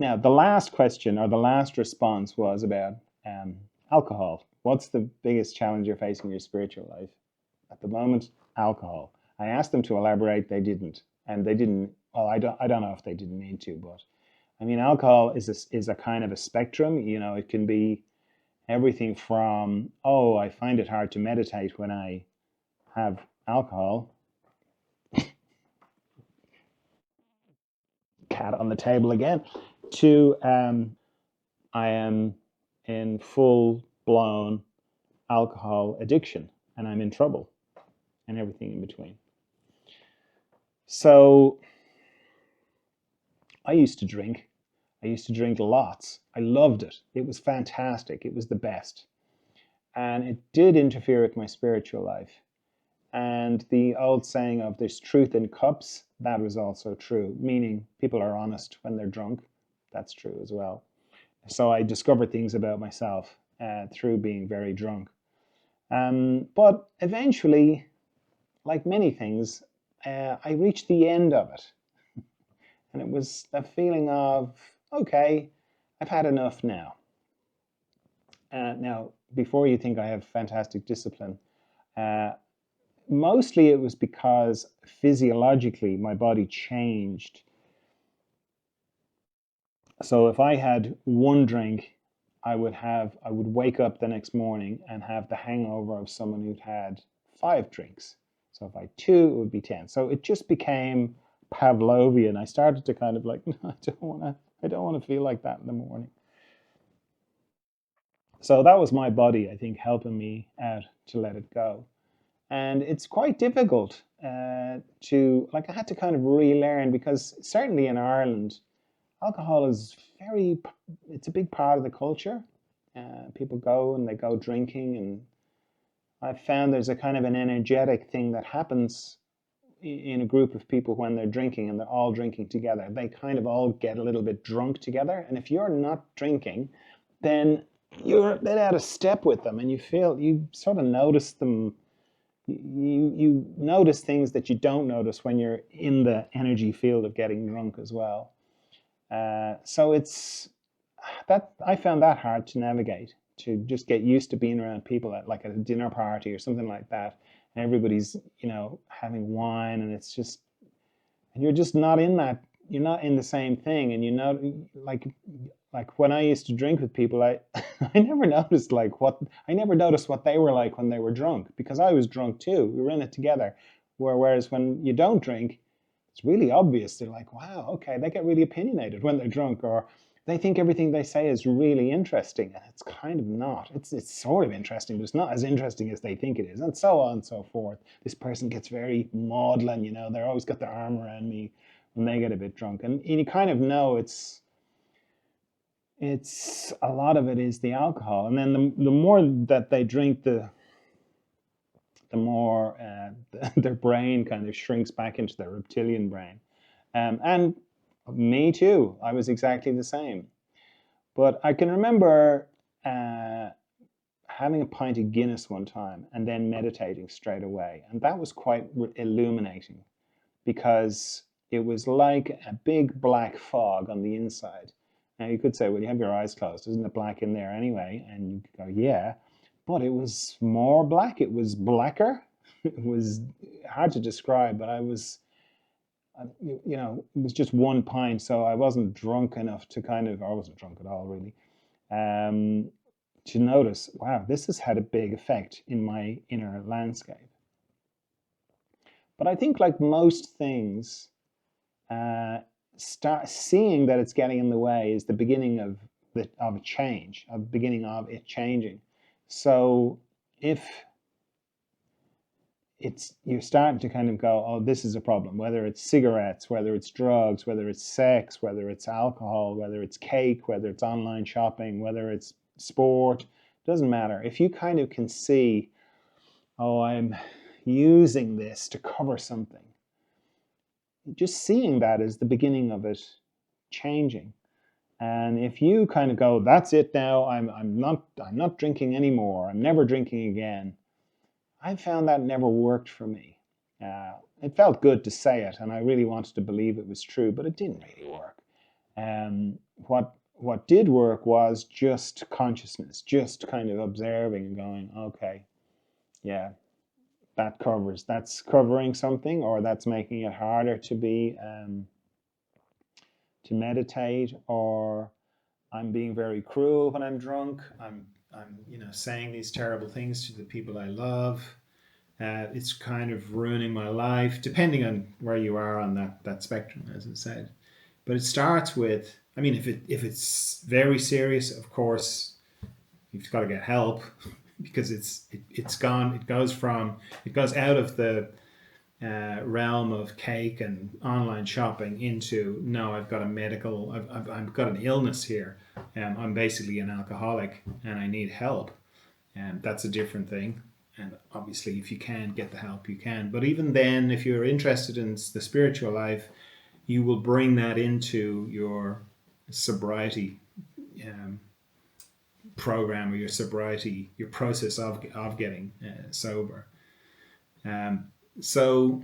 Now, the last question or the last response was about alcohol. What's the biggest challenge you're facing in your spiritual life? At the moment, alcohol. I asked them to elaborate. They didn't, and they didn't. Well, I don't know if they didn't mean to, but I mean, alcohol is a kind of a spectrum. You know, it can be everything from, oh, I find it hard to meditate when I have alcohol. Cat on the table again. To I am in full blown alcohol addiction and I'm in trouble, and everything in between. So I used to drink. I used to drink lots. I loved it. It was fantastic. It was the best. And it did interfere with my spiritual life. And the old saying of there's truth in cups, that was also true, meaning people are honest when they're drunk. That's true as well. So I discovered things about myself through being very drunk. But eventually, like many things, I reached the end of it. And it was a feeling of, okay, I've had enough now. Now, before you think I have fantastic discipline, uh, mostly it was because physiologically my body changed. So if I had one drink, I would wake up the next morning and have the hangover of someone who'd had five drinks. So if I had two, it would be 10. So it just became Pavlovian. I started to kind of like, no, I don't want to feel like that in the morning. So that was my body, I think, helping me out to let it go. And it's quite difficult to, like, I had to kind of relearn because certainly in Ireland, alcohol is it's a big part of the culture. People go and they go drinking, and I've found there's a kind of an energetic thing that happens in a group of people when they're drinking and they're all drinking together. They kind of all get a little bit drunk together. And if you're not drinking, then you're a bit out of step with them, and you sort of notice them. You notice things that you don't notice when you're in the energy field of getting drunk as well. So it's that I found that hard to navigate, to just get used to being around people at like at a dinner party or something like that, and everybody's having wine, and it's just, and you're just not in that. You're not in the same thing, and like when I used to drink with people, I never noticed what they were like when they were drunk, because I was drunk too. We were in it together. Whereas when you don't drink, it's really obvious. They're like, wow, okay, they get really opinionated when they're drunk, or they think everything they say is really interesting, and it's kind of not. It's sort of interesting, but it's not as interesting as they think it is, and so on and so forth. This person gets very maudlin, they're always got their arm around me when they get a bit drunk, and you kind of know it's a lot of it is the alcohol, and then the more that they drink, the more their brain kind of shrinks back into their reptilian brain. And me too, I was exactly the same. But I can remember having a pint of Guinness one time and then meditating straight away. And that was quite illuminating, because it was like a big black fog on the inside. Now you could say, well, you have your eyes closed, isn't it black in there anyway? And you go, yeah, but it was more black. It was blacker. It was hard to describe, but it was just one pint, so I wasn't drunk enough to I wasn't drunk at all really, um, to notice, wow, this has had a big effect in my inner landscape. But I think, like most things, uh, start seeing that it's getting in the way is the beginning of a change, a beginning of it changing. So if you're starting to kind of go, oh, this is a problem, whether it's cigarettes, whether it's drugs, whether it's sex, whether it's alcohol, whether it's cake, whether it's online shopping, whether it's sport, doesn't matter. If you kind of can see, oh, I'm using this to cover something, just seeing that is the beginning of it changing. And if you kind of go, that's it now, I'm not drinking anymore, I'm never drinking again, I found that never worked for me. It felt good to say it, and I really wanted to believe it was true, but it didn't really work. What did work was just consciousness, just kind of observing and going, okay, yeah, that's covering something, or that's making it harder to be to meditate, or I'm being very cruel when I'm drunk. I'm saying these terrible things to the people I love. It's kind of ruining my life, depending on where you are on that spectrum, as I said. But it starts with, I mean, if it's very serious, of course, you've got to get help because it's gone. It goes out of the realm of cake and online shopping into, no, I've got a medical, I've got an illness here. I'm basically an alcoholic and I need help. And that's a different thing. And obviously, if you can get the help, you can. But even then, if you're interested in the spiritual life, you will bring that into your sobriety um, program, or your sobriety, your process of getting sober. Um, so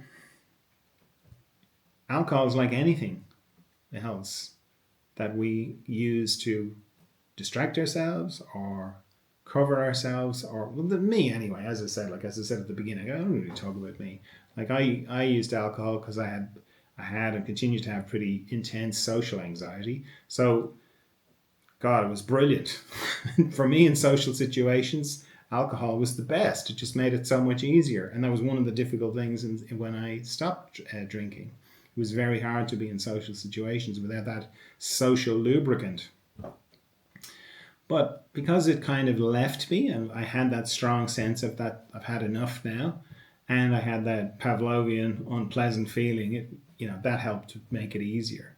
alcohol is like anything else that we use to distract ourselves or cover ourselves, or well, me anyway. As I said at the beginning, I don't really talk about me. Like I used alcohol because I had and continue to have pretty intense social anxiety. So God, it was brilliant for me in social situations. Alcohol was the best. It just made it so much easier, and that was one of the difficult things when I stopped drinking. It was very hard to be in social situations without that social lubricant. But because it kind of left me, and I had that strong sense of that I've had enough now, and I had that Pavlovian unpleasant feeling, that helped to make it easier.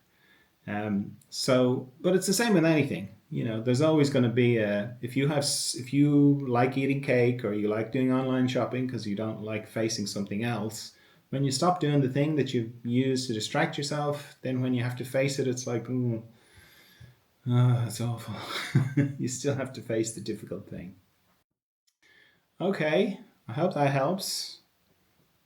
But it's the same with anything. There's always going to be if you like eating cake or you like doing online shopping because you don't like facing something else. When you stop doing the thing that you use to distract yourself, then when you have to face it, it's like, oh, it's awful. You still have to face the difficult thing. Okay, I hope that helps.